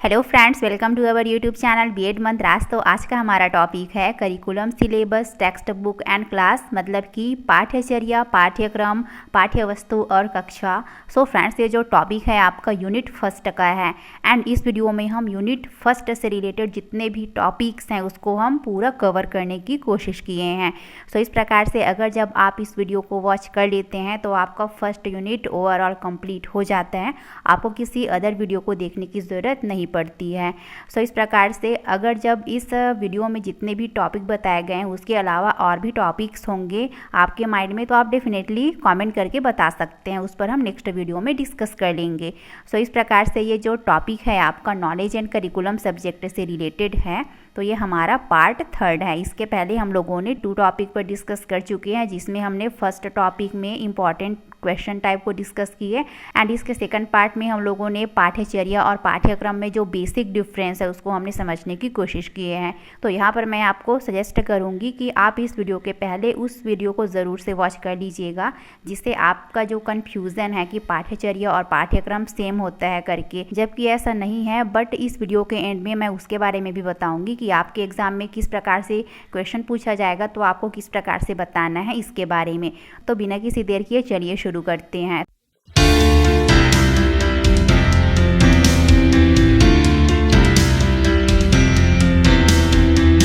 Hello friends, welcome to our YouTube channel BEd mantras. तो आज का हमारा टॉपिक है curriculum, syllabus, text book and class, मतलब कि पाठ्यचर्या, पाठ्यक्रम, पाठ्यवस्तु और कक्षा। सो फ्रेंड्स, ये जो टॉपिक है आपका यूनिट फर्स्ट का है एंड इस वीडियो में हम यूनिट फर्स्ट से रिलेटेड जितने भी टॉपिक्स हैं उसको हम पूरा कवर करने की कोशिश किए हैं। सो इस प्रकार से अगर जब आप इस वीडियो को वॉच कर लेते हैं तो आपका फर्स्ट यूनिट ओवरऑल कंप्लीट हो जाता है, आपको किसी अदर वीडियो को देखने की ज़रूरत नहीं पड़ती है। सो इस प्रकार से अगर जब इस वीडियो में जितने भी टॉपिक बताए गए हैं उसके अलावा और भी टॉपिक्स होंगे आपके माइंड में तो आप डेफिनेटली कमेंट करके बता सकते हैं, उस पर हम नेक्स्ट वीडियो में डिस्कस कर लेंगे। सो इस प्रकार से ये जो टॉपिक है आपका नॉलेज एंड करिकुलम सब्जेक्ट से रिलेटेड है, तो ये हमारा पार्ट थर्ड है। इसके पहले हम लोगों ने 2 टॉपिक पर डिस्कस कर चुके हैं, जिसमें हमने फर्स्ट टॉपिक में इंपॉर्टेंट क्वेश्चन टाइप को डिस्कस किए एंड इसके सेकंड पार्ट में हम लोगों ने पाठ्यचर्या और पाठ्यक्रम में जो बेसिक डिफरेंस है उसको हमने समझने की कोशिश किए हैं। तो यहाँ पर मैं आपको सजेस्ट करूँगी कि आप इस वीडियो के पहले उस वीडियो को ज़रूर से वॉच कर लीजिएगा, जिससे आपका जो कन्फ्यूज़न है कि पाठ्यचर्या और पाठ्यक्रम सेम होता है करके, जबकि ऐसा नहीं है। बट इस वीडियो के एंड में मैं उसके बारे में भी बताऊँगी कि आपके एग्ज़ाम में किस प्रकार से क्वेश्चन पूछा जाएगा, तो आपको किस प्रकार से बताना है इसके बारे में। तो बिना किसी देर किए चलिए शुरू करते हैं।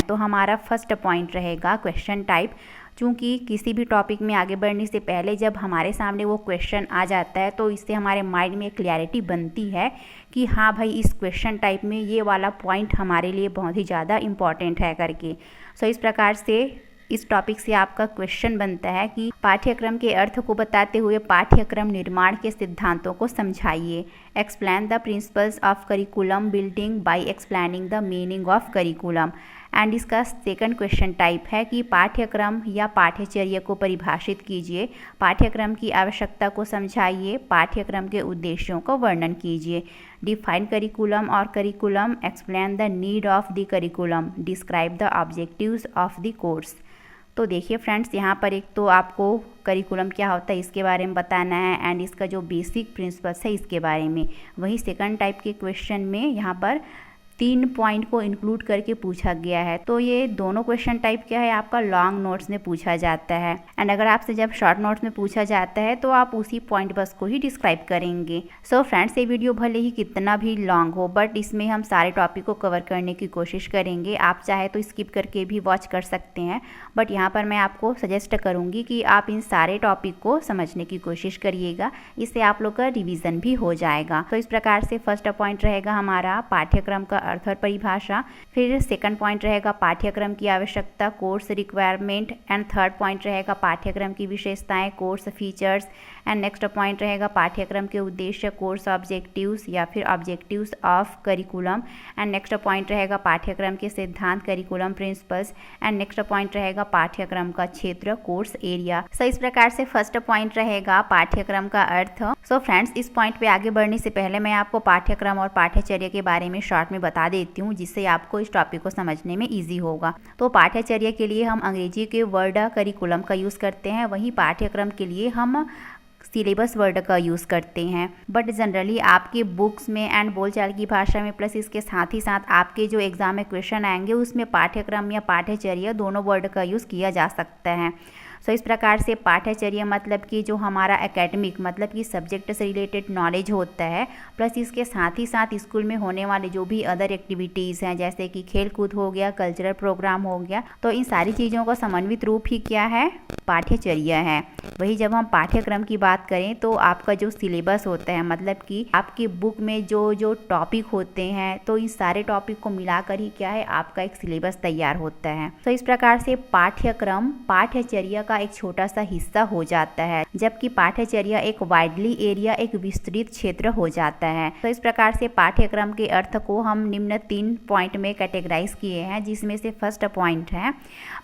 तो हमारा फर्स्ट पॉइंट रहेगा क्वेश्चन टाइप। चूँकि किसी भी टॉपिक में आगे बढ़ने से पहले जब हमारे सामने वो क्वेश्चन आ जाता है तो इससे हमारे माइंड में क्लैरिटी बनती है कि हाँ भाई, इस क्वेश्चन टाइप में ये वाला पॉइंट हमारे लिए बहुत ही ज़्यादा इम्पॉर्टेंट है करके। सो इस प्रकार से इस टॉपिक से आपका क्वेश्चन बनता है कि पाठ्यक्रम के अर्थ को बताते हुए पाठ्यक्रम निर्माण के सिद्धांतों को समझाइए। Explain the principles of curriculum building by explaining the meaning of curriculum. And इसका सेकंड क्वेश्चन टाइप है कि पाठ्यक्रम या पाठ्यचर्या को परिभाषित कीजिए, पाठ्यक्रम की आवश्यकता को समझाइए, पाठ्यक्रम के उद्देश्यों को वर्णन कीजिए। डिफाइन करिकुलम और curriculum, explain the need of the curriculum, describe the objectives of the course. तो देखिए फ्रेंड्स, यहाँ पर एक तो आपको करिकुलम क्या होता है इसके बारे में बताना है एंड इसका जो बेसिक प्रिंसिपल्स है इसके बारे में। वहीं सेकंड टाइप के क्वेश्चन में यहाँ पर 3 पॉइंट को इंक्लूड करके पूछा गया है। तो ये दोनों क्वेश्चन टाइप क्या है आपका लॉन्ग नोट्स में पूछा जाता है एंड अगर आपसे जब शॉर्ट नोट्स में पूछा जाता है तो आप उसी पॉइंट बस को ही डिस्क्राइब करेंगे। सो फ्रेंड्स, ये वीडियो भले ही कितना भी लॉन्ग हो बट इसमें हम सारे टॉपिक को कवर करने की कोशिश करेंगे। आप चाहे तो स्किप करके भी वॉच कर सकते हैं, बट यहाँ पर मैं आपको सजेस्ट करूँगी कि आप इन सारे टॉपिक को समझने की कोशिश करिएगा, इससे आप लोग का रिविज़न भी हो जाएगा। तो इस प्रकार से फर्स्ट पॉइंट रहेगा हमारा पाठ्यक्रम का अर्थ और परिभाषा, फिर सेकंड पॉइंट रहेगा पाठ्यक्रम की आवश्यकता, course requirement, and third point रहेगा पाठ्यक्रम की विशेषताएं, course features, and next point रहेगा पाठ्यक्रम के उद्देश्य, कोर्स ऑब्जेक्टिव्स या फिर objectives of curriculum, and next point रहेगा पाठ्यक्रम के सिद्धांत, curriculum principles, and next point रहेगा पाठ्यक्रम का क्षेत्र, कोर्स एरिया। सो इस प्रकार से फर्स्ट पॉइंट रहेगा पाठ्यक्रम का अर्थ। सो फ्रेंड्स, इस पॉइंट पे आगे बढ़ने से पहले मैं आपको पाठ्यक्रम और पाठ्यचर्या के बारे में शॉर्ट में बता देती हूँ, जिससे आपको इस टॉपिक को समझने में इजी होगा। तो पाठ्यचर्या के लिए हम अंग्रेजी के वर्ड करिकुलम का यूज़ करते हैं, वहीं पाठ्यक्रम के लिए हम सिलेबस वर्ड का यूज़ करते हैं। बट जनरली आपके बुक्स में एंड बोलचाल की भाषा में प्लस इसके साथ ही साथ आपके जो एग्ज़ाम में क्वेश्चन आएंगे उसमें पाठ्यक्रम या पाठ्यचर्या दोनों वर्ड का यूज़ किया जा सकता है। सो इस प्रकार से पाठ्यचर्या मतलब कि जो हमारा एकेडमिक मतलब कि सब्जेक्ट से रिलेटेड नॉलेज होता है, प्लस इसके साथ ही साथ स्कूल में होने वाले जो भी अदर एक्टिविटीज़ हैं जैसे कि खेल कूद हो गया, कल्चरल प्रोग्राम हो गया, तो इन सारी चीज़ों का समन्वित रूप ही क्या है, पाठ्यचर्या है। वही जब हम पाठ्यक्रम की बात करें तो आपका जो सिलेबस होता है मतलब कि आपकी बुक में जो जो टॉपिक होते हैं, तो इन सारे टॉपिक को मिलाकर ही क्या है आपका एक सिलेबस तैयार होता है। तो इस प्रकार से पाठ्यक्रम पाठ्यचर्या का एक छोटा सा हिस्सा हो जाता है, जबकि पाठ्यचर्या एक वाइडली एरिया, एक विस्तृत क्षेत्र हो जाता है। तो इस प्रकार से पाठ्यक्रम के अर्थ को हम निम्न 3 पॉइंट में कैटेगराइज किए हैं, जिसमें से फर्स्ट पॉइंट है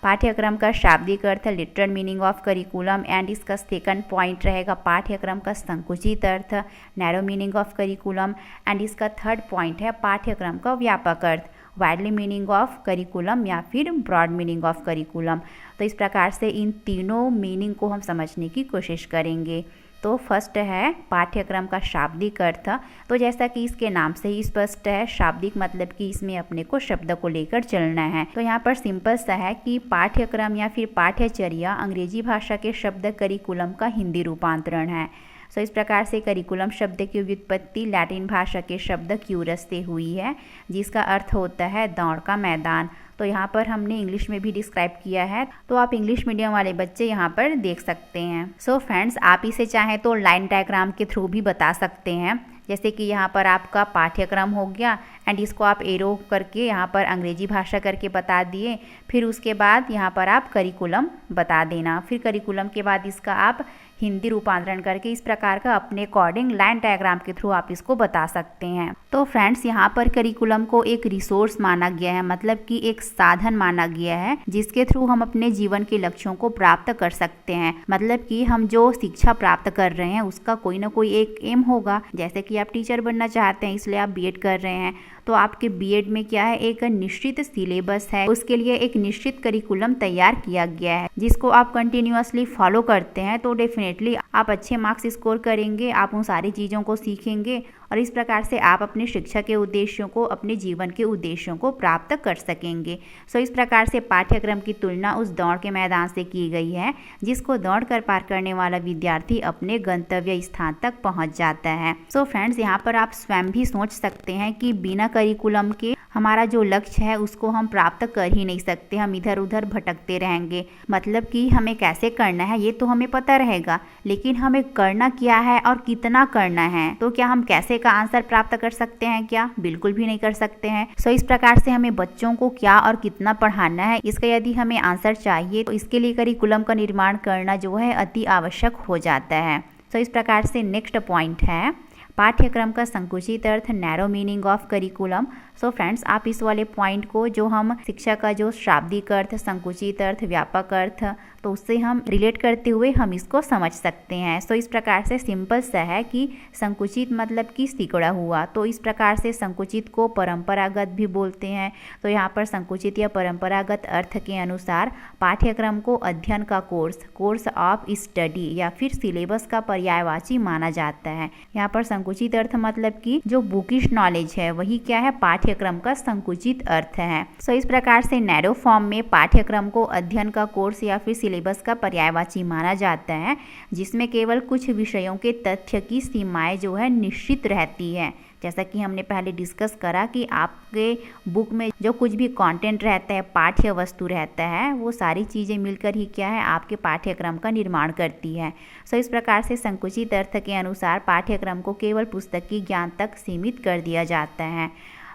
पाठ्यक्रम का शाब्दिक अर्थ, literal meaning of curriculum, and इसका सेकंड पॉइंट रहेगा पाठ्यक्रम का संकुचित अर्थ, narrow meaning of curriculum, and इसका थर्ड पॉइंट है पाठ्यक्रम का व्यापक अर्थ, वाइडली मीनिंग ऑफ करिकुलम या फिर ब्रॉड मीनिंग ऑफ करिकुलम। तो इस प्रकार से इन तीनों मीनिंग को हम समझने की कोशिश करेंगे। तो फर्स्ट है पाठ्यक्रम का शाब्दिक अर्थ। तो जैसा कि इसके नाम से ही स्पष्ट है, शाब्दिक मतलब कि इसमें अपने को शब्द को लेकर चलना है। तो यहाँ पर सिंपल सा है कि पाठ्यक्रम या फिर पाठ्यचर्या अंग्रेजी भाषा के शब्द करिकुलम का हिंदी रूपांतरण है। सो इस प्रकार से करिकुलम शब्द की व्युत्पत्ति लैटिन भाषा के शब्द क्यूरस से हुई है, जिसका अर्थ होता है दौड़ का मैदान। तो यहाँ पर हमने इंग्लिश में भी डिस्क्राइब किया है, तो आप इंग्लिश मीडियम वाले बच्चे यहाँ पर देख सकते हैं। सो फ्रेंड्स, आप इसे चाहें तो लाइन डायग्राम के थ्रू भी बता सकते हैं। जैसे कि यहाँ पर आपका पाठ्यक्रम हो गया एंड इसको आप एरो करके यहाँ पर अंग्रेजी भाषा करके बता दिए, फिर उसके बाद यहाँ पर आप करिकुलम बता देना, फिर करिकुलम के बाद इसका आप हिंदी रूपांतरण करके इस प्रकार का अपने अकॉर्डिंग लाइन डायग्राम के थ्रू आप इसको बता सकते हैं। तो फ्रेंड्स, यहाँ पर करिकुलम को एक रिसोर्स माना गया है, मतलब कि एक साधन माना गया है जिसके थ्रू हम अपने जीवन के लक्ष्यों को प्राप्त कर सकते हैं। मतलब कि हम जो शिक्षा प्राप्त कर रहे हैं उसका कोई ना कोई एक एम होगा। जैसे कि आप टीचर बनना चाहते हैं इसलिए आप बीएड कर रहे हैं, तो आपके बीएड में क्या है, एक निश्चित सिलेबस है, उसके लिए एक निश्चित करिकुलम तैयार किया गया है जिसको आप कंटिन्यूअसली फॉलो करते हैं तो डेफिनेटली आप अच्छे मार्क्स स्कोर करेंगे, आप उन सारी चीज़ों को सीखेंगे और इस प्रकार से आप अपने शिक्षा के उद्देश्यों को, अपने जीवन के उद्देश्यों को प्राप्त कर सकेंगे। सो इस प्रकार से पाठ्यक्रम की तुलना उस दौड़ के मैदान से की गई है जिसको दौड़ कर पार करने वाला विद्यार्थी अपने गंतव्य स्थान तक पहुंच जाता है। सो फ्रेंड्स, यहाँ पर आप स्वयं भी सोच सकते हैं कि बिना करिकुलम के हमारा जो लक्ष्य है उसको हम प्राप्त कर ही नहीं सकते, हम इधर उधर भटकते रहेंगे। मतलब कि हमें कैसे करना है ये तो हमें पता रहेगा, लेकिन हमें करना क्या है और कितना करना है, तो क्या हम कैसे का आंसर प्राप्त कर सकते हैं? क्या बिल्कुल भी नहीं कर सकते हैं। सो इस प्रकार से हमें बच्चों को क्या और कितना पढ़ाना है इसका यदि हमें आंसर चाहिए तो इसके लिए करिकुलम का निर्माण करना जो है अति आवश्यक हो जाता है। सो इस प्रकार से नेक्स्ट पॉइंट है पाठ्यक्रम का संकुचित अर्थ, narrow meaning of curriculum. So friends, आप इस वाले पॉइंट को जो हम शिक्षा का जो शाब्दिक अर्थ, संकुचित अर्थ, व्यापक अर्थ, तो उससे हम रिलेट करते हुए हम इसको समझ सकते हैं। सो इस प्रकार से सिंपल सा है कि संकुचित मतलब कि सिकुड़ा हुआ, तो इस प्रकार से संकुचित को परंपरागत भी बोलते हैं। तो यहाँ पर संकुचित या परंपरागत अर्थ के अनुसार पाठ्यक्रम को अध्ययन का कोर्स ऑफ स्टडी या फिर सिलेबस का पर्यायवाची माना जाता है। यहाँ पर संकुचित अर्थ मतलब कि जो बुकिश नॉलेज है वही क्या है, पाठ्यक्रम का संकुचित अर्थ है। सो इस प्रकार से नैरो फॉर्म में पाठ्यक्रम को अध्ययन का कोर्स या फिर सिलेबस का पर्यायवाची माना जाता है, जिसमें केवल कुछ विषयों के तथ्य की सीमाएं जो है निश्चित रहती है। जैसा कि हमने पहले डिस्कस करा कि आपके बुक में जो कुछ भी कंटेंट रहता है, पाठ्य वस्तु रहता है, वो सारी चीज़ें मिलकर ही क्या है, आपके पाठ्यक्रम का निर्माण करती है। सो इस प्रकार से संकुचित अर्थ के अनुसार पाठ्यक्रम को केवल पुस्तकीय ज्ञान तक सीमित कर दिया जाता है।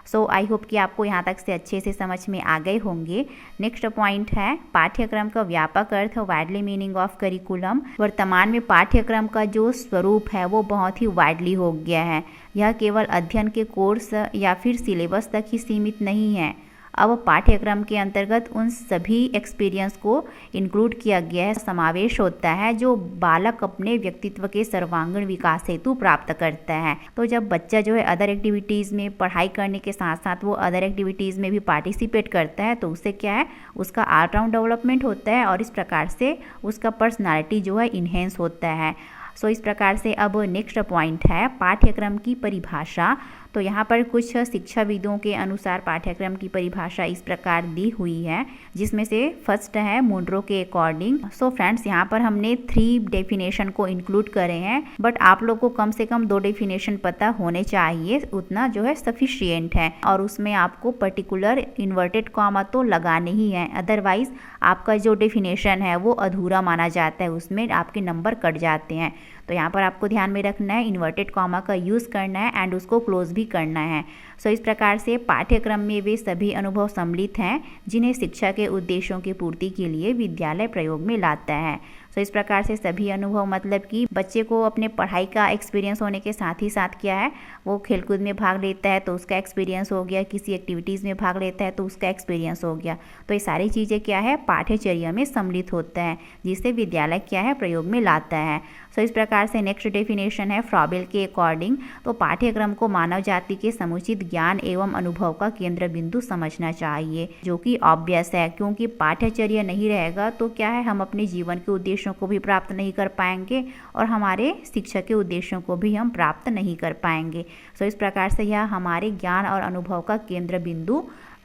सो आई होप कि आपको यहाँ तक से अच्छे से समझ में आ गए होंगे। नेक्स्ट पॉइंट है पाठ्यक्रम का व्यापक अर्थ, वाइडली मीनिंग ऑफ करिकुलम। वर्तमान में पाठ्यक्रम का जो स्वरूप है वो बहुत ही वाइडली हो गया है। यह केवल अध्ययन के कोर्स या फिर सिलेबस तक ही सीमित नहीं है। अब पाठ्यक्रम के अंतर्गत उन सभी एक्सपीरियंस को इंक्लूड किया गया है, समावेश होता है जो बालक अपने व्यक्तित्व के सर्वांगीण विकास हेतु प्राप्त करता है। तो जब बच्चा जो है अदर एक्टिविटीज़ में पढ़ाई करने के साथ साथ वो अदर एक्टिविटीज़ में भी पार्टिसिपेट करता है, तो उससे क्या है, उसका ऑलराउंड डेवलपमेंट होता है और इस प्रकार से उसका पर्सनालिटी जो है इन्हेंस होता है। सो इस प्रकार से अब नेक्स्ट पॉइंट है पाठ्यक्रम की परिभाषा। तो यहाँ पर कुछ शिक्षाविदों के अनुसार पाठ्यक्रम की परिभाषा इस प्रकार दी हुई है, जिसमें से फर्स्ट है मुंड्रो के अकॉर्डिंग। सो फ्रेंड्स, यहाँ पर हमने 3 डेफिनेशन को इंक्लूड करे हैं, बट आप लोग को कम से कम 2 डेफिनेशन पता होने चाहिए, उतना जो है सफिशिएंट है। और उसमें आपको पर्टिकुलर इन्वर्टेड कॉमा तो लगाने ही है, अदरवाइज आपका जो डेफिनेशन है वो अधूरा माना जाता है, उसमें आपके नंबर कट जाते हैं। तो यहाँ पर आपको ध्यान में रखना है, इन्वर्टेड कॉमा का यूज़ करना है एंड उसको क्लोज भी करना है। सो इस प्रकार से पाठ्यक्रम में वे सभी अनुभव सम्मिलित हैं जिन्हें शिक्षा के उद्देश्यों की पूर्ति के लिए विद्यालय प्रयोग में लाता है। सो इस प्रकार से सभी अनुभव मतलब कि बच्चे को अपने पढ़ाई का एक्सपीरियंस होने के साथ ही साथ क्या है, वो खेलकूद में भाग लेता है तो उसका एक्सपीरियंस हो गया, किसी एक्टिविटीज़ में भाग लेता है तो उसका एक्सपीरियंस हो गया। तो ये सारी चीज़ें क्या है, पाठ्यचर्या में सम्मिलित होता है, जिससे विद्यालय क्या है, प्रयोग में लाता है। सो इस प्रकार से नेक्स्ट डेफिनेशन है फ्रॉबेल के अकॉर्डिंग। तो पाठ्यक्रम को मानव जाति के समुचित ज्ञान एवं अनुभव का केंद्र बिंदु समझना चाहिए, जो कि ऑब्वियस है, क्योंकि पाठ्यचर्या नहीं रहेगा तो क्या है, हम अपने जीवन के उद्देश्य उद्देश्यों को भी प्राप्त नहीं कर पाएंगे और हमारे शिक्षा के उद्देश्यों को भी हम प्राप्त नहीं कर पाएंगे। सो इस प्रकार से यह हमारे ज्ञान और अनुभव का केंद्र बिंदु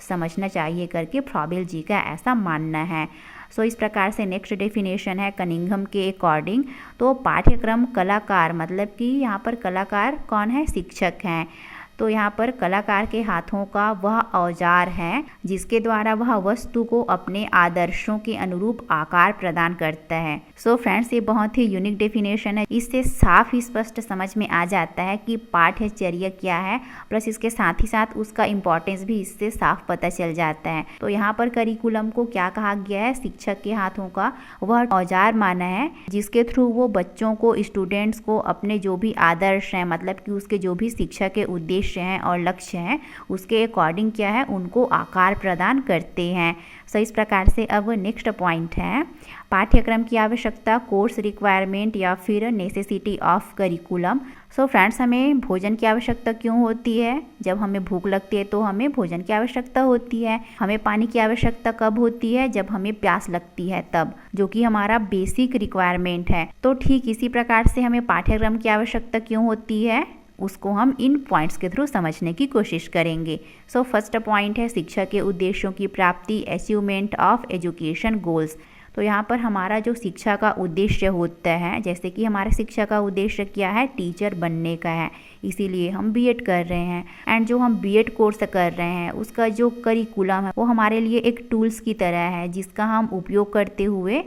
समझना चाहिए करके फ्रॉबेल जी का ऐसा मानना है। सो इस प्रकार से नेक्स्ट डेफिनेशन है कनिंघम के अकॉर्डिंग। तो पाठ्यक्रम कलाकार, मतलब कि यहाँ पर कलाकार कौन है, शिक्षक हैं। तो यहाँ पर कलाकार के हाथों का वह औजार है जिसके द्वारा वह वस्तु को अपने आदर्शों के अनुरूप आकार प्रदान करता है। सो फ्रेंड्स, ये बहुत ही यूनिक डेफिनेशन है। इससे साफ ही स्पष्ट समझ में आ जाता है कि पाठ्यचर्या क्या है, प्लस इसके साथ ही साथ उसका इम्पोर्टेंस भी इससे साफ पता चल जाता है। तो यहाँ पर करिकुलम को क्या कहा गया है, शिक्षक के हाथों का वह औजार माना है जिसके थ्रू वो बच्चों को, स्टूडेंट्स को अपने जो भी आदर्श हैं, मतलब कि उसके जो भी शिक्षा के उद्देश्य हैं और लक्ष्य हैं, उसके अकॉर्डिंग क्या है, उनको आकार प्रदान करते हैं। सो इस प्रकार से अब नेक्स्ट पॉइंट है पाठ्यक्रम की आवश्यकता, कोर्स रिक्वायरमेंट या फिर necessity of curriculum. So friends, हमें भोजन की आवश्यकता क्यों होती है? जब हमें भूख लगती है तो हमें भोजन की आवश्यकता होती है। हमें पानी की आवश्यकता कब होती है? जब हमें प्यास लगती है तब, जो कि हमारा बेसिक रिक्वायरमेंट है। तो ठीक इसी प्रकार से हमें पाठ्यक्रम की आवश्यकता क्यों होती है, उसको हम इन पॉइंट्स के थ्रू समझने की कोशिश करेंगे। सो फर्स्ट पॉइंट है शिक्षा के उद्देश्यों की प्राप्ति, अचीवमेंट ऑफ एजुकेशन गोल्स। तो यहाँ पर हमारा जो शिक्षा का उद्देश्य होता है, जैसे कि हमारे शिक्षा का उद्देश्य क्या है, टीचर बनने का है, इसीलिए हम बीएड कर रहे हैं। एंड जो हम बीएड कोर्स कर रहे हैं उसका जो करिकुलम है वो हमारे लिए एक टूल्स की तरह है जिसका हम उपयोग करते हुए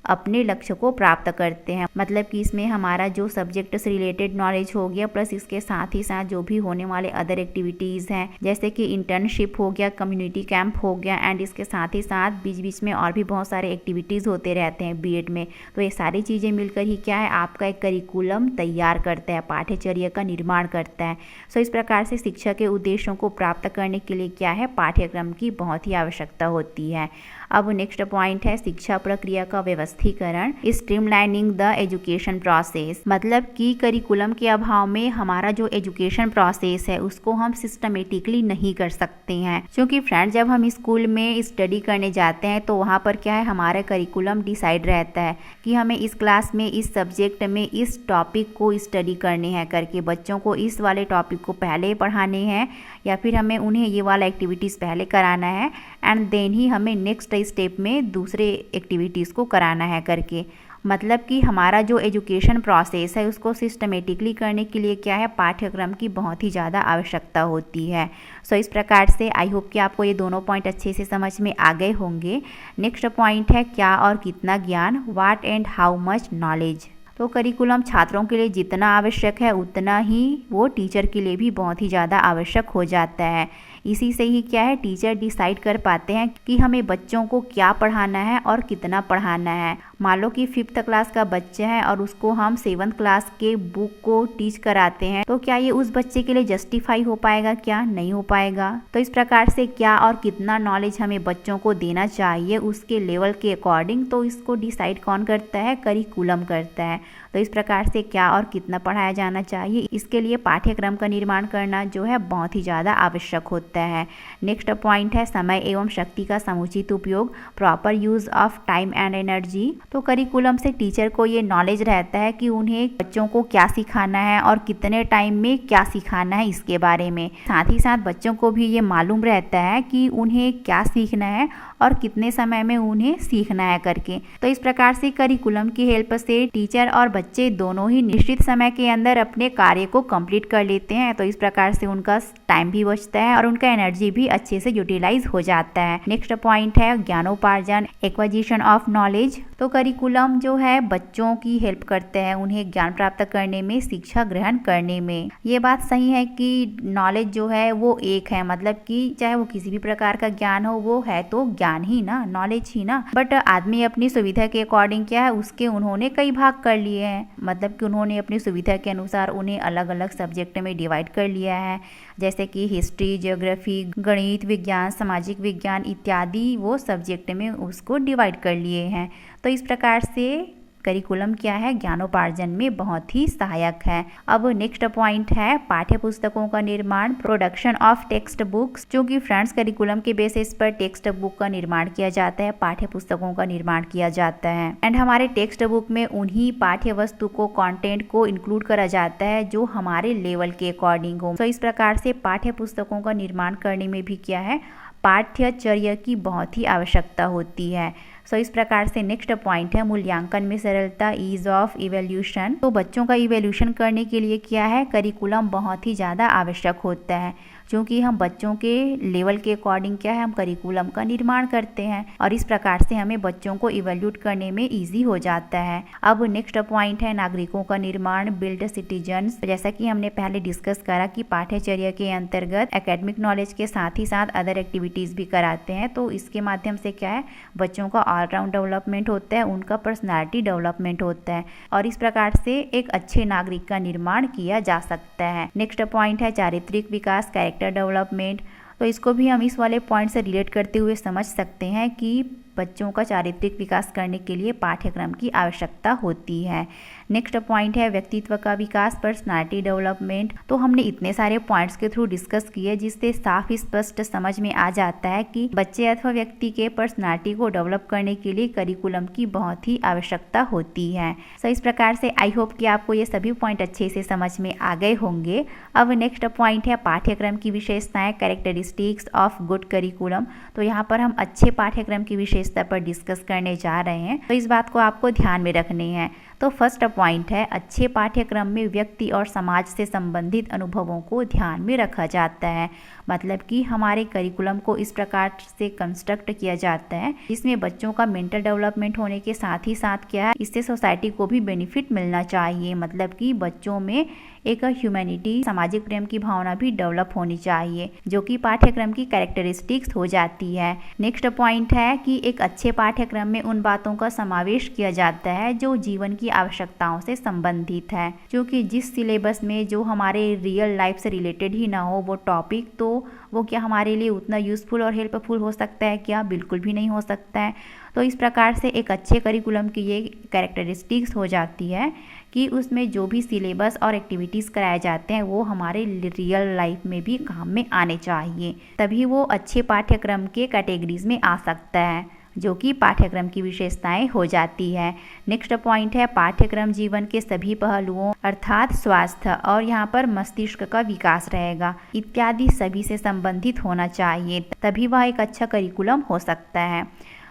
अपने लक्ष्य को प्राप्त करते हैं। मतलब कि इसमें हमारा जो सब्जेक्ट से रिलेटेड नॉलेज हो गया, प्लस इसके साथ ही साथ जो भी होने वाले अदर एक्टिविटीज़ हैं, जैसे कि इंटर्नशिप हो गया, कम्युनिटी कैंप हो गया, एंड इसके साथ ही साथ बीच बीच में और भी बहुत सारे एक्टिविटीज़ होते रहते हैं बीएड में। तो ये सारी चीज़ें मिलकर ही क्या है, आपका एक करिकुलम तैयार करता है, पाठ्यचर्या का निर्माण करता है। सो इस प्रकार से शिक्षा के उद्देश्यों को प्राप्त करने के लिए क्या है, पाठ्यक्रम की बहुत ही आवश्यकता होती है। अब नेक्स्ट पॉइंट है शिक्षा प्रक्रिया का व्यवस्थीकरण, स्ट्रीमलाइनिंग द एजुकेशन प्रोसेस। मतलब कि करिकुलम के अभाव में हमारा जो एजुकेशन प्रोसेस है उसको हम सिस्टमेटिकली नहीं कर सकते हैं। क्योंकि फ्रेंड, जब हम स्कूल में स्टडी करने जाते हैं तो वहाँ पर क्या है, हमारा करिकुलम डिसाइड रहता है कि हमें इस क्लास में इस सब्जेक्ट में इस टॉपिक को स्टडी करने हैं करके, बच्चों को इस वाले टॉपिक को पहले पढ़ाने हैं या फिर हमें उन्हें ये वाला एक्टिविटीज़ पहले कराना है एंड देन ही हमें नेक्स्ट स्टेप में दूसरे एक्टिविटीज़ को कराना है करके। मतलब कि हमारा जो एजुकेशन प्रोसेस है उसको सिस्टमेटिकली करने के लिए क्या है, पाठ्यक्रम की बहुत ही ज़्यादा आवश्यकता होती है। सो इस प्रकार से आई होप कि आपको ये दोनों पॉइंट अच्छे से समझ में आ गए होंगे। नेक्स्ट पॉइंट है क्या और कितना ज्ञान, what and how much knowledge. तो करिकुलम छात्रों के लिए जितना आवश्यक है उतना ही वो टीचर के लिए भी बहुत ही ज़्यादा आवश्यक हो जाता है। इसी से ही क्या है, टीचर डिसाइड कर पाते हैं कि हमें बच्चों को क्या पढ़ाना है और कितना पढ़ाना है। मान लो कि 5th क्लास का बच्चा है और उसको हम 7th क्लास के बुक को टीच कराते हैं, तो क्या ये उस बच्चे के लिए जस्टिफाई हो पाएगा? क्या नहीं हो पाएगा। तो इस प्रकार से क्या और कितना नॉलेज हमें बच्चों को देना चाहिए उसके लेवल के अकॉर्डिंग, तो इसको डिसाइड कौन करता है, करिकुलम करता है। तो इस प्रकार से क्या और कितना पढ़ाया जाना चाहिए, इसके लिए पाठ्यक्रम का निर्माण करना जो है बहुत ही ज़्यादा आवश्यक होता है। नेक्स्ट पॉइंट है समय एवं शक्ति का समुचित उपयोग, proper use of time and energy. तो करिकुलम से टीचर को ये नॉलेज रहता है कि उन्हें बच्चों को क्या सिखाना है और कितने टाइम में क्या सिखाना है इसके बारे में। साथ ही साथ बच्चों को भी ये मालूम रहता है कि उन्हें क्या सीखना है और कितने समय में उन्हें सीखना है करके। तो इस प्रकार से करिकुलम की हेल्प से टीचर और बच्चे दोनों ही निश्चित समय के अंदर अपने कार्य को कंप्लीट कर लेते हैं। तो इस प्रकार से उनका टाइम भी बचता है और उनका एनर्जी भी अच्छे से यूटिलाइज हो जाता है। नेक्स्ट पॉइंट है ज्ञानोपार्जन, एक्विजिशन ऑफ नॉलेज। तो करिकुलम जो है बच्चों की हेल्प करते हैं उन्हें ज्ञान प्राप्त करने में, शिक्षा ग्रहण करने में। ये बात सही है कि नॉलेज जो है वो एक है, मतलब कि चाहे वो किसी भी प्रकार का ज्ञान हो, वो है तो ज्ञान ही ना, नॉलेज ही ना। बट आदमी अपनी सुविधा के अकॉर्डिंग क्या है, उसके उन्होंने कई भाग कर लिए हैं। मतलब कि उन्होंने अपनी सुविधा के अनुसार उन्हें अलग अलग सब्जेक्ट में डिवाइड कर लिया है, जैसे कि हिस्ट्री, ज्योग्राफी, गणित विज्ञान, सामाजिक विज्ञान इत्यादि वो सब्जेक्ट में उसको डिवाइड कर लिए हैं। तो इस प्रकार से करिकुलम क्या है, ज्ञानोपार्जन में बहुत ही सहायक है। अब नेक्स्ट पॉइंट है पाठ्य पुस्तकों का निर्माण, प्रोडक्शन ऑफ टेक्स्ट बुक्स। क्योंकि फ्रेंड्स करिकुलम के बेसिस पर टेक्स्ट बुक का निर्माण किया जाता है, पाठ्य पुस्तकों का निर्माण किया जाता है एंड हमारे टेक्स्ट बुक में उन्हीं पाठ्य वस्तु को, कंटेंट को इंक्लूड करा जाता है जो हमारे लेवल के अकॉर्डिंग हो। तो इस प्रकार से पाठ्य पुस्तकों का निर्माण करने में भी क्या है, पाठ्यचर्या की बहुत ही आवश्यकता होती है। सो इस प्रकार से नेक्स्ट पॉइंट है मूल्यांकन में सरलता, ईज ऑफ इवैल्यूएशन। तो बच्चों का इवैल्यूएशन करने के लिए क्या है, करिकुलम बहुत ही ज़्यादा आवश्यक होता है, क्योंकि हम बच्चों के लेवल के अकॉर्डिंग क्या है, हम करिकुलम का निर्माण करते हैं और इस प्रकार से हमें बच्चों को इवैल्यूएट करने में ईजी हो जाता है। अब नेक्स्ट पॉइंट है नागरिकों का निर्माण, बिल्ड सिटीजन्स। जैसा कि हमने पहले डिस्कस करा कि पाठ्यचर्या के अंतर्गत एकेडमिक नॉलेज के साथ ही साथ अदर एक्टिविटीज़ भी कराते हैं, तो इसके माध्यम से क्या है, बच्चों का ऑलराउंड डेवलपमेंट होता है, उनका पर्सनैलिटी डेवलपमेंट होता है और इस प्रकार से एक अच्छे नागरिक का निर्माण किया जा सकता है। नेक्स्ट पॉइंट है चारित्रिक विकास, कैरेक्टर डेवलपमेंट। तो इसको भी हम इस वाले पॉइंट से रिलेट करते हुए समझ सकते हैं कि बच्चों का चारित्रिक विकास करने के लिए पाठ्यक्रम की आवश्यकता होती है। नेक्स्ट पॉइंट है व्यक्तित्व का विकास, पर्सनालिटी डेवलपमेंट। तो हमने इतने सारे पॉइंट्स के थ्रू डिस्कस किए जिससे साफ स्पष्ट समझ में आ जाता है कि बच्चे अथवा व्यक्ति के पर्सनालिटी को डेवलप करने के लिए करिकुलम की बहुत ही आवश्यकता होती है। सो इस प्रकार से आई होप कि आपको ये सभी पॉइंट अच्छे से समझ में आ गए होंगे। अब नेक्स्ट पॉइंट है पाठ्यक्रम की विशेषताएं, कैरेक्टरिस्टिक्स ऑफ गुड करिकुलम। तो यहाँ पर हम अच्छे पाठ्यक्रम की विशेषता पर डिस्कस करने जा रहे हैं, तो इस बात को आपको ध्यान में रखनी है। तो फर्स्ट पॉइंट है अच्छे पाठ्यक्रम में व्यक्ति और समाज से संबंधित अनुभवों को ध्यान में रखा जाता है। मतलब कि हमारे करिकुलम को इस प्रकार से कंस्ट्रक्ट किया जाता है जिसमें बच्चों का मेंटल डेवलपमेंट होने के साथ ही साथ क्या है, इससे सोसाइटी को भी बेनिफिट मिलना चाहिए। मतलब कि बच्चों में एक ह्यूमैनिटी, सामाजिक प्रेम की भावना भी डेवलप होनी चाहिए, जो कि पाठ्यक्रम की कैरेक्टरिस्टिक्स हो जाती है। नेक्स्ट पॉइंट है कि एक अच्छे पाठ्यक्रम में उन बातों का समावेश किया जाता है जो जीवन की आवश्यकताओं से संबंधित है, क्योंकि जिस सिलेबस में जो हमारे रियल लाइफ से रिलेटेड ही ना हो वो टॉपिक, तो वो क्या हमारे लिए उतना यूज़फुल और हेल्पफुल हो सकता है क्या? बिल्कुल भी नहीं हो सकता है। तो इस प्रकार से एक अच्छे करिकुलम की ये कैरेक्टरिस्टिक्स हो जाती है कि उसमें जो भी सिलेबस और एक्टिविटीज़ कराए जाते हैं वो हमारे रियल लाइफ में भी काम में आने चाहिए, तभी वो अच्छे पाठ्यक्रम के कैटेगरीज में आ सकता है, जो कि पाठ्यक्रम की विशेषताएं हो जाती है। नेक्स्ट पॉइंट है पाठ्यक्रम जीवन के सभी पहलुओं अर्थात स्वास्थ्य और यहाँ पर मस्तिष्क का विकास रहेगा इत्यादि सभी से संबंधित होना चाहिए, तभी वह एक अच्छा करिकुलम हो सकता है।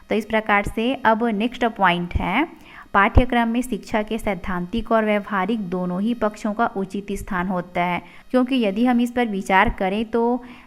तो इस प्रकार से अब नेक्स्ट पॉइंट है पाठ्यक्रम में शिक्षा के सैद्धांतिक और व्यवहारिक दोनों ही पक्षों का उचित स्थान होता है, क्योंकि यदि हम इस पर विचार करें तो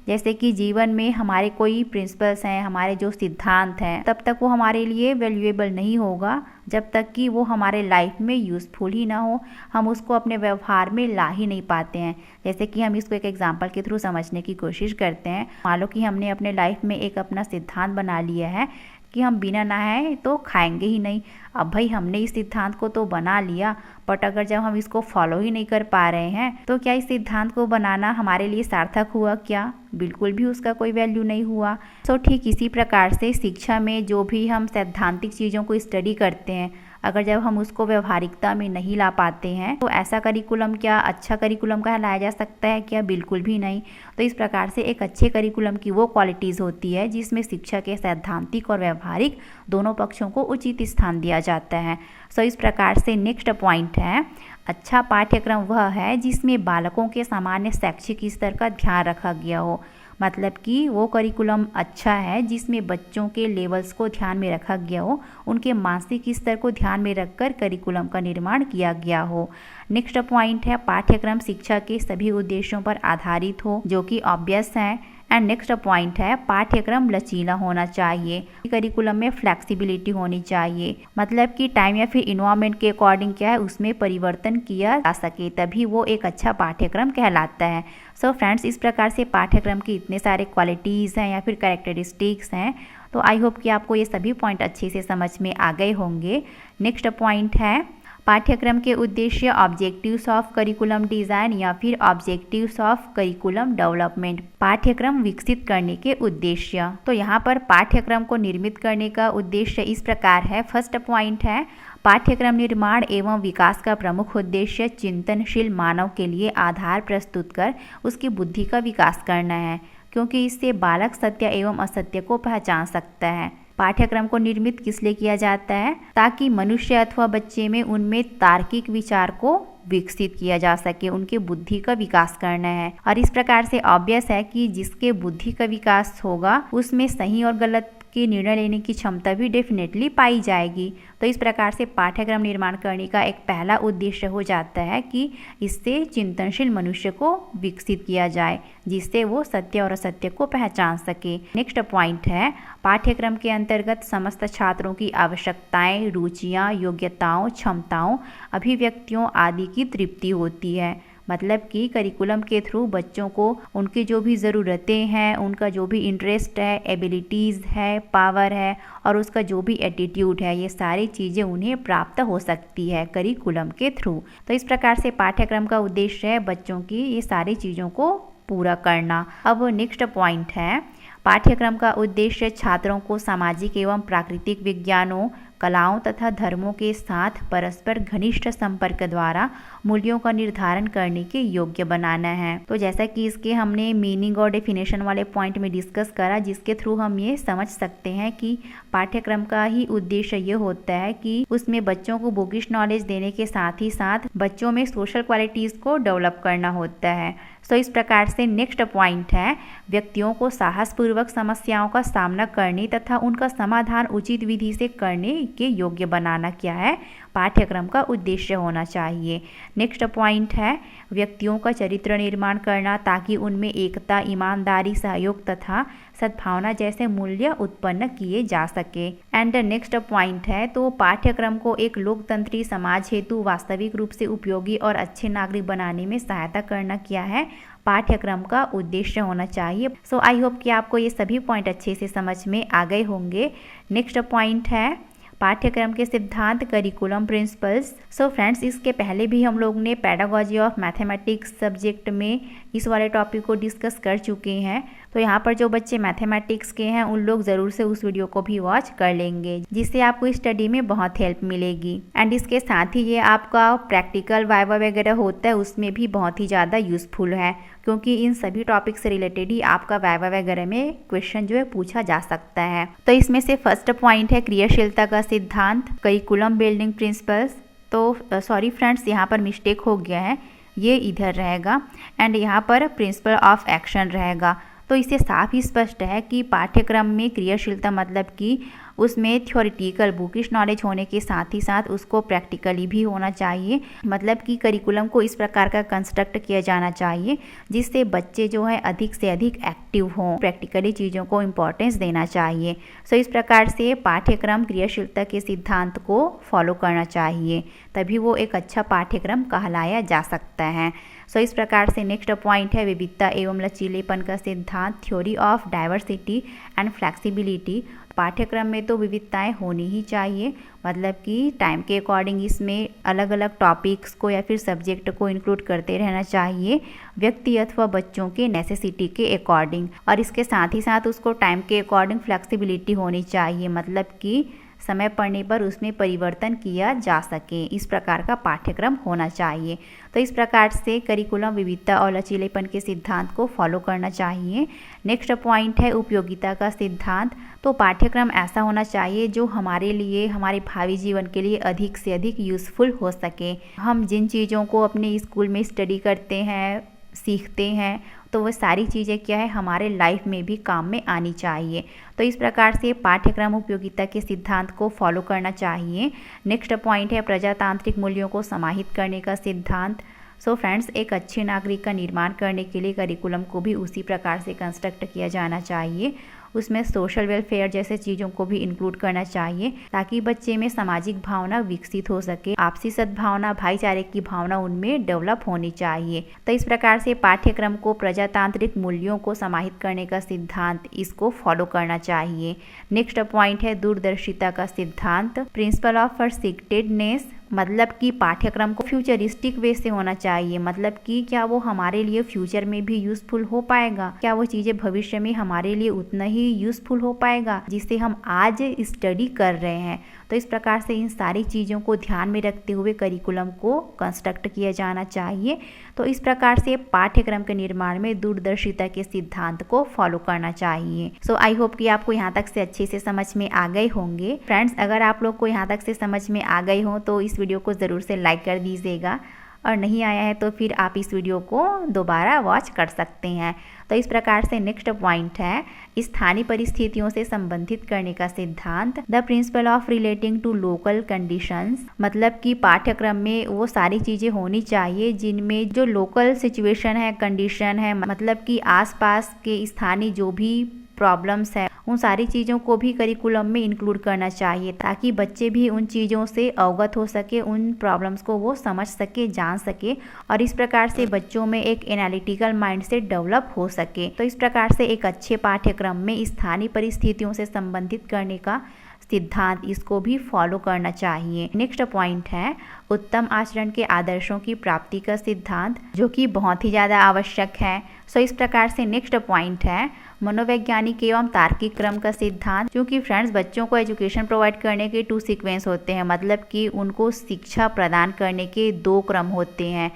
जैसे कि जीवन में हमारे कोई प्रिंसिपल्स हैं, हमारे जो सिद्धांत हैं, तब तक वो हमारे लिए वैल्यूएबल नहीं होगा जब तक कि वो हमारे लाइफ में यूज़फुल ही ना हो, हम उसको अपने व्यवहार में ला ही नहीं पाते हैं। जैसे कि हम इसको एक एग्जांपल के थ्रू समझने की कोशिश करते हैं। मान लो कि हमने अपने लाइफ में एक अपना सिद्धांत बना लिया है कि हम बिना नहाए तो खाएंगे ही नहीं। अब भाई हमने इस सिद्धांत को तो बना लिया, बट अगर जब हम इसको फॉलो ही नहीं कर पा रहे हैं तो क्या इस सिद्धांत को बनाना हमारे लिए सार्थक हुआ क्या? बिल्कुल भी उसका कोई वैल्यू नहीं हुआ। सो ठीक इसी प्रकार से शिक्षा में जो भी हम सैद्धांतिक चीज़ों को स्टडी करते हैं, अगर जब हम उसको व्यवहारिकता में नहीं ला पाते हैं तो ऐसा करिकुलम क्या अच्छा करिकुलम कहलाया जा सकता है क्या? बिल्कुल भी नहीं। तो इस प्रकार से एक अच्छे करिकुलम की वो क्वालिटीज़ होती है जिसमें शिक्षा के सैद्धांतिक और व्यवहारिक दोनों पक्षों को उचित स्थान दिया जाता है। सो इस प्रकार से नेक्स्ट पॉइंट है अच्छा पाठ्यक्रम वह है जिसमें बालकों के सामान्य शैक्षिक स्तर का ध्यान रखा गया हो। मतलब कि वो करिकुलम अच्छा है जिसमें बच्चों के लेवल्स को ध्यान में रखा गया हो, उनके मानसिक स्तर को ध्यान में रखकर करिकुलम का निर्माण किया गया हो। नेक्स्ट पॉइंट है पाठ्यक्रम शिक्षा के सभी उद्देश्यों पर आधारित हो, जो कि ऑब्वियस है। एंड नेक्स्ट पॉइंट है पाठ्यक्रम लचीला होना चाहिए, करिकुलम में फ्लेक्सिबिलिटी होनी चाहिए, मतलब कि टाइम या फिर इन्वायरमेंट के अकॉर्डिंग क्या है उसमें परिवर्तन किया जा सके, तभी वो एक अच्छा पाठ्यक्रम कहलाता है। सो फ्रेंड्स, इस प्रकार से पाठ्यक्रम की इतने सारे क्वालिटीज़ हैं या फिर कैरेक्टरिस्टिक्स हैं, तो आई होप कि आपको ये सभी पॉइंट अच्छे से समझ में आ गए होंगे। नेक्स्ट पॉइंट है पाठ्यक्रम के उद्देश्य, ऑब्जेक्टिव्स ऑफ करिकुलम डिज़ाइन या फिर ऑब्जेक्टिव्स ऑफ करिकुलम डेवलपमेंट, पाठ्यक्रम विकसित करने के उद्देश्य। तो यहाँ पर पाठ्यक्रम को निर्मित करने का उद्देश्य इस प्रकार है। फर्स्ट पॉइंट है, पाठ्यक्रम निर्माण एवं विकास का प्रमुख उद्देश्य चिंतनशील मानव के लिए आधार प्रस्तुत कर उसकी बुद्धि का विकास करना है, क्योंकि इससे बालक सत्य एवं असत्य को पहचान सकता है। पाठ्यक्रम को निर्मित किस लिए किया जाता है? ताकि मनुष्य अथवा बच्चे में उनमें तार्किक विचार को विकसित किया जा सके, उनके बुद्धि का विकास करना है। और इस प्रकार से ऑब्वियस है कि जिसके बुद्धि का विकास होगा उसमें सही और गलत की निर्णय लेने की क्षमता भी डेफिनेटली पाई जाएगी। तो इस प्रकार से पाठ्यक्रम निर्माण करने का एक पहला उद्देश्य हो जाता है कि इससे चिंतनशील मनुष्य को विकसित किया जाए, जिससे वो सत्य और असत्य को पहचान सके। नेक्स्ट पॉइंट है, पाठ्यक्रम के अंतर्गत समस्त छात्रों की आवश्यकताएं, रुचियां, योग्यताओं, क्षमताओं, अभिव्यक्तियों आदि की तृप्ति होती है। मतलब कि करिकुलम के थ्रू बच्चों को उनकी जो भी ज़रूरतें हैं, उनका जो भी इंटरेस्ट है, एबिलिटीज़ है, पावर है और उसका जो भी एटीट्यूड है, ये सारी चीज़ें उन्हें प्राप्त हो सकती है करिकुलम के थ्रू। तो इस प्रकार से पाठ्यक्रम का उद्देश्य है बच्चों की ये सारी चीज़ों को पूरा करना। अब नेक्स्ट पॉइंट है, पाठ्यक्रम का उद्देश्य छात्रों को सामाजिक एवं प्राकृतिक विज्ञानों, कलाओं तथा धर्मों के साथ परस्पर घनिष्ठ संपर्क द्वारा मूल्यों का निर्धारण करने के योग्य बनाना है। तो जैसा कि इसके हमने मीनिंग और डेफिनेशन वाले पॉइंट में डिस्कस करा, जिसके थ्रू हम ये समझ सकते हैं कि पाठ्यक्रम का ही उद्देश्य ये होता है कि उसमें बच्चों को बुकिश नॉलेज देने के साथ ही साथ बच्चों में सोशल क्वालिटीज़ को डेवलप करना होता है। तो इस प्रकार से नेक्स्ट पॉइंट है, व्यक्तियों को साहसपूर्वक समस्याओं का सामना करने तथा उनका समाधान उचित विधि से करने के योग्य बनाना क्या है? पाठ्यक्रम का उद्देश्य होना चाहिए। नेक्स्ट पॉइंट है, व्यक्तियों का चरित्र निर्माण करना ताकि उनमें एकता, ईमानदारी, सहयोग तथा सद्भावना जैसे मूल्य उत्पन्न किए जा सके। एंड नेक्स्ट पॉइंट है, तो पाठ्यक्रम को एक लोकतंत्री समाज हेतु वास्तविक रूप से उपयोगी और अच्छे नागरिक बनाने में सहायता करना क्या है? पाठ्यक्रम का उद्देश्य होना चाहिए। सो आई होप कि आपको ये सभी पॉइंट अच्छे से समझ में आ गए होंगे। नेक्स्ट पॉइंट है, पाठ्यक्रम के सिद्धांत, करिकुलम प्रिंसिपल्स। सो फ्रेंड्स, इसके पहले भी हम लोग ने पेडागोजी ऑफ मैथमेटिक्स सब्जेक्ट में इस वाले टॉपिक को डिस्कस कर चुके हैं। तो यहाँ पर जो बच्चे मैथमेटिक्स के हैं उन लोग ज़रूर से उस वीडियो को भी वॉच कर लेंगे, जिससे आपको स्टडी में बहुत हेल्प मिलेगी। एंड इसके साथ ही ये आपका प्रैक्टिकल वाइवा वगैरह होता है, उसमें भी बहुत ही ज़्यादा यूज़फुल है, क्योंकि इन सभी टॉपिक से रिलेटेड ही आपका वाइवा वगैरह में क्वेश्चन जो है पूछा जा सकता है। तो इसमें से फर्स्ट पॉइंट है क्रियाशीलता का सिद्धांत, करिकुलम बिल्डिंग प्रिंसिपल्स। तो सॉरी फ्रेंड्स, यहाँ पर मिस्टेक हो गया है, ये इधर रहेगा एंड यहाँ पर प्रिंसिपल ऑफ एक्शन रहेगा। तो इससे साफ ही स्पष्ट है कि पाठ्यक्रम में क्रियाशीलता मतलब कि उसमें थ्योरेटिकल बुकिश नॉलेज होने के साथ ही साथ उसको प्रैक्टिकली भी होना चाहिए। मतलब कि करिकुलम को इस प्रकार का कंस्ट्रक्ट किया जाना चाहिए जिससे बच्चे जो है अधिक से अधिक एक्टिव हों, प्रैक्टिकली चीज़ों को इम्पोर्टेंस देना चाहिए। सो इस प्रकार से पाठ्यक्रम क्रियाशीलता के सिद्धांत को फॉलो करना चाहिए, तभी वो एक अच्छा पाठ्यक्रम कहलाया जा सकता है। सो इस प्रकार से नेक्स्ट पॉइंट है विविधता एवं लचीलेपन का सिद्धांत, theory of diversity and flexibility. पाठ्यक्रम में तो विविधताएं होनी ही चाहिए, मतलब कि टाइम के अकॉर्डिंग इसमें अलग अलग टॉपिक्स को या फिर सब्जेक्ट को इंक्लूड करते रहना चाहिए व्यक्ति अथवा बच्चों के नेसेसिटी के अकॉर्डिंग, और इसके साथ ही साथ उसको टाइम के अकॉर्डिंग फ्लेक्सिबिलिटी होनी चाहिए, मतलब कि समय पड़ने पर उसमें परिवर्तन किया जा सके। इस प्रकार का पाठ्यक्रम होना चाहिए। तो इस प्रकार से करिकुलम विविधता और लचीलेपन के सिद्धांत को फॉलो करना चाहिए। नेक्स्ट पॉइंट है उपयोगिता का सिद्धांत। तो पाठ्यक्रम ऐसा होना चाहिए जो हमारे लिए, हमारे भावी जीवन के लिए अधिक से अधिक यूज़फुल हो सके। हम जिन चीज़ों को अपने स्कूल में स्टडी करते हैं, सीखते हैं, तो वो सारी चीज़ें क्या है हमारे लाइफ में भी काम में आनी चाहिए। तो इस प्रकार से पाठ्यक्रम उपयोगिता के सिद्धांत को फॉलो करना चाहिए। नेक्स्ट पॉइंट है प्रजातांत्रिक मूल्यों को समाहित करने का सिद्धांत। सो फ्रेंड्स, एक अच्छे नागरिक का निर्माण करने के लिए करिकुलम को भी उसी प्रकार से कंस्ट्रक्ट किया जाना चाहिए। उसमें सोशल वेलफेयर जैसे चीज़ों को भी इंक्लूड करना चाहिए ताकि बच्चे में सामाजिक भावना विकसित हो सके, आपसी सद्भावना, भाईचारे की भावना उनमें डेवलप होनी चाहिए। तो इस प्रकार से पाठ्यक्रम को प्रजातांत्रिक मूल्यों को समाहित करने का सिद्धांत, इसको फॉलो करना चाहिए। नेक्स्ट पॉइंट है दूरदर्शिता का सिद्धांत, प्रिंसिपल ऑफ फॉरसिक्टेडनेस। मतलब कि पाठ्यक्रम को फ्यूचरिस्टिक वे से होना चाहिए, मतलब कि क्या वो हमारे लिए फ्यूचर में भी यूजफुल हो पाएगा, क्या वो चीज़ें भविष्य में हमारे लिए उतना ही यूजफुल हो पाएगा जिसे हम आज स्टडी कर रहे हैं। तो इस प्रकार से इन सारी चीज़ों को ध्यान में रखते हुए करिकुलम को कंस्ट्रक्ट किया जाना चाहिए। तो इस प्रकार से पाठ्यक्रम के निर्माण में दूरदर्शिता के सिद्धांत को फॉलो करना चाहिए। सो आई होप कि आपको यहाँ तक से अच्छे से समझ में आ गए होंगे। फ्रेंड्स, अगर आप लोग को यहाँ तक से समझ में आ गए हो तो इस वीडियो को ज़रूर से लाइक कर दीजिएगा, और नहीं आया है तो फिर आप इस वीडियो को दोबारा वॉच कर सकते हैं। तो इस प्रकार से नेक्स्ट पॉइंट है स्थानीय परिस्थितियों से संबंधित करने का सिद्धांत, the principle of relating to local conditions. मतलब कि पाठ्यक्रम में वो सारी चीज़ें होनी चाहिए जिनमें जो लोकल सिचुएशन है, कंडीशन है, मतलब कि आसपास के स्थानीय जो भी प्रॉब्लम्स है उन सारी चीज़ों को भी करिकुलम में इंक्लूड करना चाहिए, ताकि बच्चे भी उन चीज़ों से अवगत हो सके, उन प्रॉब्लम्स को वो समझ सके, जान सके, और इस प्रकार से बच्चों में एक एनालिटिकल माइंडसेट डेवलप हो सके। तो इस प्रकार से एक अच्छे पाठ्यक्रम में स्थानीय परिस्थितियों से संबंधित करने का सिद्धांत, इसको भी फॉलो करना चाहिए। नेक्स्ट पॉइंट है उत्तम आचरण के आदर्शों की प्राप्ति का सिद्धांत, जो कि बहुत ही ज़्यादा आवश्यक है। सो इस प्रकार से नेक्स्ट पॉइंट है मनोवैज्ञानिक एवं तार्किक क्रम का सिद्धांत, क्योंकि फ्रेंड्स बच्चों को एजुकेशन प्रोवाइड करने के 2 सीक्वेंस होते हैं, मतलब कि उनको शिक्षा प्रदान करने के 2 क्रम होते हैं।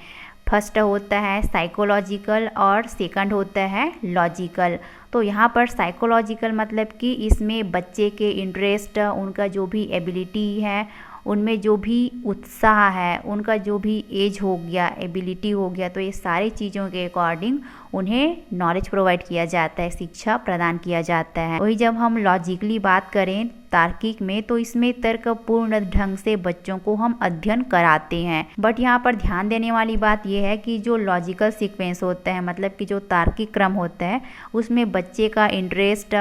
फर्स्ट होता है साइकोलॉजिकल और सेकंड होता है लॉजिकल। तो यहाँ पर साइकोलॉजिकल मतलब कि इसमें बच्चे के इंटरेस्ट, उनका जो भी एबिलिटी है, उनमें जो भी उत्साह है, उनका जो भी एज हो गया, एबिलिटी हो गया, तो ये सारी चीज़ों के अकॉर्डिंग उन्हें नॉलेज प्रोवाइड किया जाता है, शिक्षा प्रदान किया जाता है। वही जब हम लॉजिकली बात करें तार्किक में, तो इसमें तर्कपूर्ण ढंग से बच्चों को हम अध्ययन कराते हैं। बट यहाँ पर ध्यान देने वाली बात यह है कि जो लॉजिकल सीक्वेंस होता है, मतलब कि जो तार्किक क्रम होता है, उसमें बच्चे का इंटरेस्ट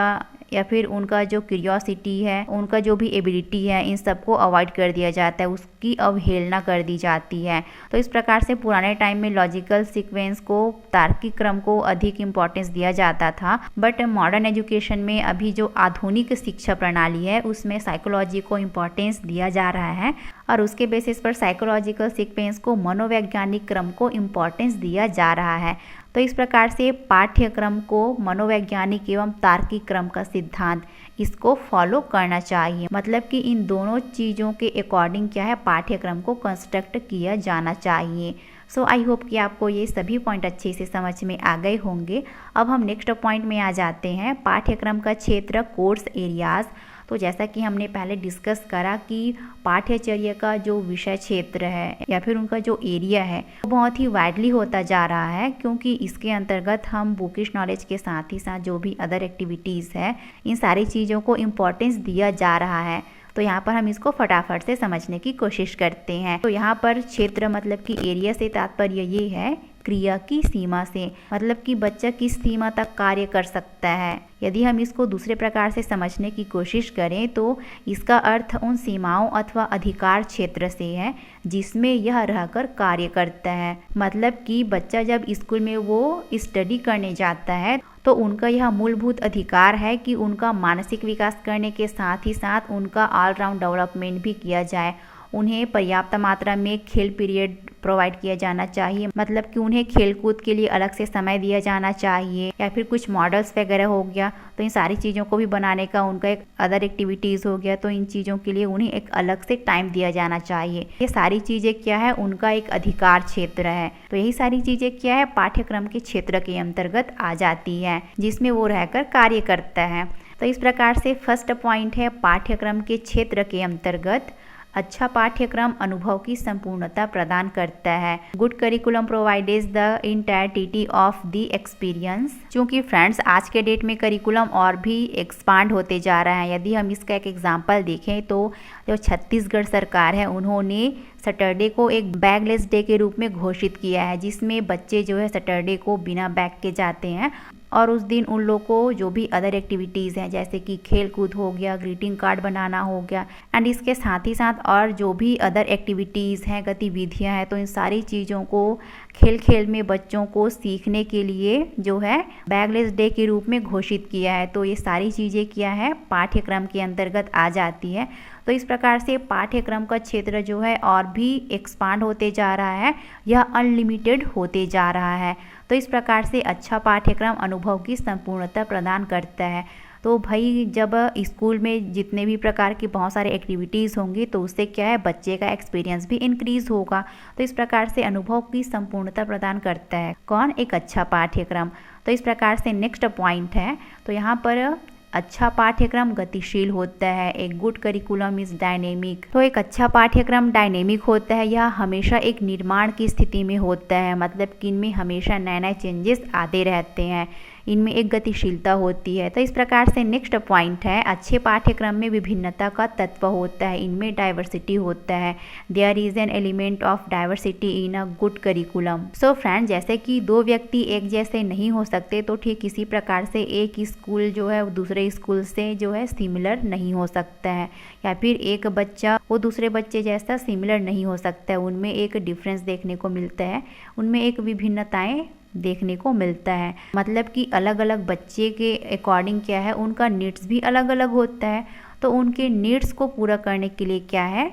या फिर उनका जो क्यूरियोसिटी है, उनका जो भी एबिलिटी है, इन सबको अवॉइड कर दिया जाता है, उसकी अवहेलना कर दी जाती है। तो इस प्रकार से पुराने टाइम में लॉजिकल सीक्वेंस को, तार्किक क्रम को अधिक इम्पोर्टेंस दिया जाता था। बट मॉडर्न एजुकेशन में अभी जो आधुनिक शिक्षा प्रणाली है उसमें साइकोलॉजी को इम्पोर्टेंस दिया जा रहा है, और उसके बेसिस पर साइकोलॉजिकल सीक्वेंस को, मनोवैज्ञानिक क्रम को इम्पोर्टेंस दिया जा रहा है। तो इस प्रकार से पाठ्यक्रम को मनोवैज्ञानिक एवं तार्किक क्रम का सिद्धांत, इसको फॉलो करना चाहिए। मतलब कि इन दोनों चीज़ों के अकॉर्डिंग क्या है, पाठ्यक्रम को कंस्ट्रक्ट किया जाना चाहिए। सो आई होप कि आपको ये सभी पॉइंट अच्छे से समझ में आ गए होंगे। अब हम नेक्स्ट पॉइंट में आ जाते हैं, पाठ्यक्रम का क्षेत्र, कोर्स एरियाज। तो जैसा कि हमने पहले डिस्कस करा कि पाठ्यचर्या का जो विषय क्षेत्र है या फिर उनका जो एरिया है वो बहुत ही वाइडली होता जा रहा है, क्योंकि इसके अंतर्गत हम बुकिश नॉलेज के साथ ही साथ जो भी अदर एक्टिविटीज़ है, इन सारी चीज़ों को इम्पोर्टेंस दिया जा रहा है। तो यहाँ पर हम इसको फटाफट से समझने की कोशिश करते हैं। तो यहाँ पर क्षेत्र मतलब कि एरिया से तात्पर्य ये है क्रिया की सीमा से, मतलब कि बच्चा किस सीमा तक कार्य कर सकता है। यदि हम इसको दूसरे प्रकार से समझने की कोशिश करें तो इसका अर्थ उन सीमाओं अथवा अधिकार क्षेत्र से है जिसमें यह रहकर कार्य करता है। मतलब कि बच्चा जब स्कूल में वो स्टडी करने जाता है तो उनका यह मूलभूत अधिकार है कि उनका मानसिक विकास करने के साथ ही साथ उनका ऑलराउंड डेवलपमेंट भी किया जाए। उन्हें पर्याप्त मात्रा में खेल पीरियड प्रोवाइड किया जाना चाहिए, मतलब कि उन्हें खेलकूद के लिए अलग से समय दिया जाना चाहिए, या फिर कुछ मॉडल्स वगैरह हो गया तो इन सारी चीज़ों को भी बनाने का उनका एक अदर एक्टिविटीज़ हो गया, तो इन चीज़ों के लिए उन्हें एक अलग से टाइम दिया जाना चाहिए। ये सारी चीज़ें क्या है, उनका एक अधिकार क्षेत्र है। तो यही सारी चीज़ें क्या है, पाठ्यक्रम के क्षेत्र के अंतर्गत आ जाती है, जिसमें वो रहकर कार्य करता है। तो इस प्रकार से फर्स्ट पॉइंट है पाठ्यक्रम के क्षेत्र के अंतर्गत अच्छा पाठ्यक्रम अनुभव की संपूर्णता प्रदान करता है। Good curriculum provides the entirety of the experience. क्योंकि फ्रेंड्स आज के डेट में करिकुलम और भी एक्सपांड होते जा रहा है। यदि हम इसका एक एग्जांपल देखें तो जो छत्तीसगढ़ सरकार है उन्होंने सैटरडे को एक बैगलेस डे के रूप में घोषित किया है, जिसमें बच्चे जो है सैटरडे को बिना बैग के जाते हैं और उस दिन उन लोग को जो भी अदर एक्टिविटीज़ हैं जैसे कि खेल कूद हो गया, ग्रीटिंग कार्ड बनाना हो गया, एंड इसके साथ ही साथ और जो भी अदर एक्टिविटीज़ हैं, गतिविधियां हैं, तो इन सारी चीज़ों को खेल खेल में बच्चों को सीखने के लिए जो है बैगलेस डे के रूप में घोषित किया है। तो ये सारी चीज़ें क्या है पाठ्यक्रम के अंतर्गत आ जाती है। तो इस प्रकार से पाठ्यक्रम का क्षेत्र जो है और भी एक्सपांड होते जा रहा है, यह अनलिमिटेड होते जा रहा है। तो इस प्रकार से अच्छा पाठ्यक्रम अनुभव की संपूर्णता प्रदान करता है। तो भाई जब स्कूल में जितने भी प्रकार की बहुत सारे एक्टिविटीज़ होंगी तो उससे क्या है, बच्चे का एक्सपीरियंस भी इंक्रीज़ होगा। तो इस प्रकार से अनुभव की संपूर्णता प्रदान करता है कौन, एक अच्छा पाठ्यक्रम। तो इस प्रकार से नेक्स्ट पॉइंट है, तो यहाँ पर अच्छा पाठ्यक्रम गतिशील होता है। एक गुड करिकुलम इज़ डायनेमिक। तो एक अच्छा पाठ्यक्रम डायनेमिक होता है, यह हमेशा एक निर्माण की स्थिति में होता है, मतलब कि इनमें हमेशा नए नए चेंजेस आते रहते हैं, इनमें एक गतिशीलता होती है। तो इस प्रकार से नेक्स्ट पॉइंट है, अच्छे पाठ्यक्रम में विभिन्नता का तत्व होता है, इनमें डाइवर्सिटी होता है। There is an element of diversity in a good curriculum. So friend, जैसे कि दो व्यक्ति एक जैसे नहीं हो सकते, तो ठीक इसी प्रकार से एक स्कूल जो है दूसरे स्कूल से जो है सिमिलर नहीं हो सकता है, या फिर एक बच्चा वो दूसरे बच्चे जैसा सिमिलर नहीं हो सकता है। उनमें एक डिफरेंस देखने को मिलता है, उनमें एक विभिन्नताएं देखने को मिलता है। मतलब कि अलग अलग बच्चे के अकॉर्डिंग क्या है, उनका नीड्स भी अलग अलग होता है। तो उनके नीड्स को पूरा करने के लिए क्या है,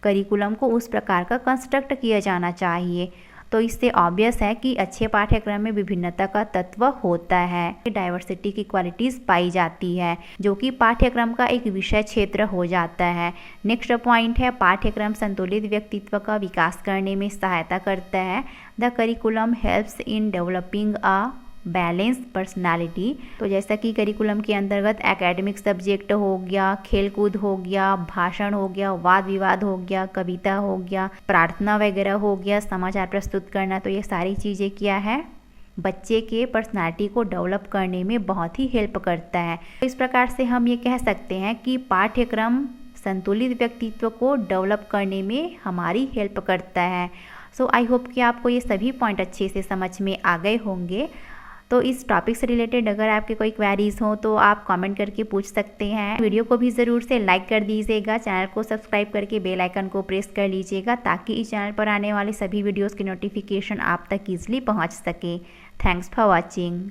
करिकुलम को उस प्रकार का कंस्ट्रक्ट किया जाना चाहिए। तो इससे ऑब्वियस है कि अच्छे पाठ्यक्रम में विभिन्नता का तत्व होता है, डाइवर्सिटी की क्वालिटीज़ पाई जाती है, जो कि पाठ्यक्रम का एक विषय क्षेत्र हो जाता है। नेक्स्ट पॉइंट है, पाठ्यक्रम संतुलित व्यक्तित्व का विकास करने में सहायता करता है। The curriculum helps in developing a balance personality. तो जैसा कि करिकुलम के अंतर्गत एकेडमिक सब्जेक्ट हो गया, खेलकूद हो गया, भाषण हो गया, वाद विवाद हो गया, कविता हो गया, प्रार्थना वगैरह हो गया, समाचार प्रस्तुत करना, तो ये सारी चीज़ें क्या है, बच्चे के पर्सनालिटी को डेवलप करने में बहुत ही हेल्प करता है। तो इस प्रकार से हम ये कह सकते हैं कि पाठ्यक्रम संतुलित व्यक्तित्व को डेवलप करने में हमारी हेल्प करता है। सो आई होप कि आपको ये सभी पॉइंट अच्छे से समझ में आ गए होंगे। तो इस टॉपिक से रिलेटेड अगर आपके कोई क्वेरीज हो तो आप कमेंट करके पूछ सकते हैं। वीडियो को भी ज़रूर से लाइक कर दीजिएगा, चैनल को सब्सक्राइब करके बेल आइकन को प्रेस कर लीजिएगा, ताकि इस चैनल पर आने वाले सभी वीडियोस की नोटिफिकेशन आप तक ईजिली पहुंच सके। Thanks for watching.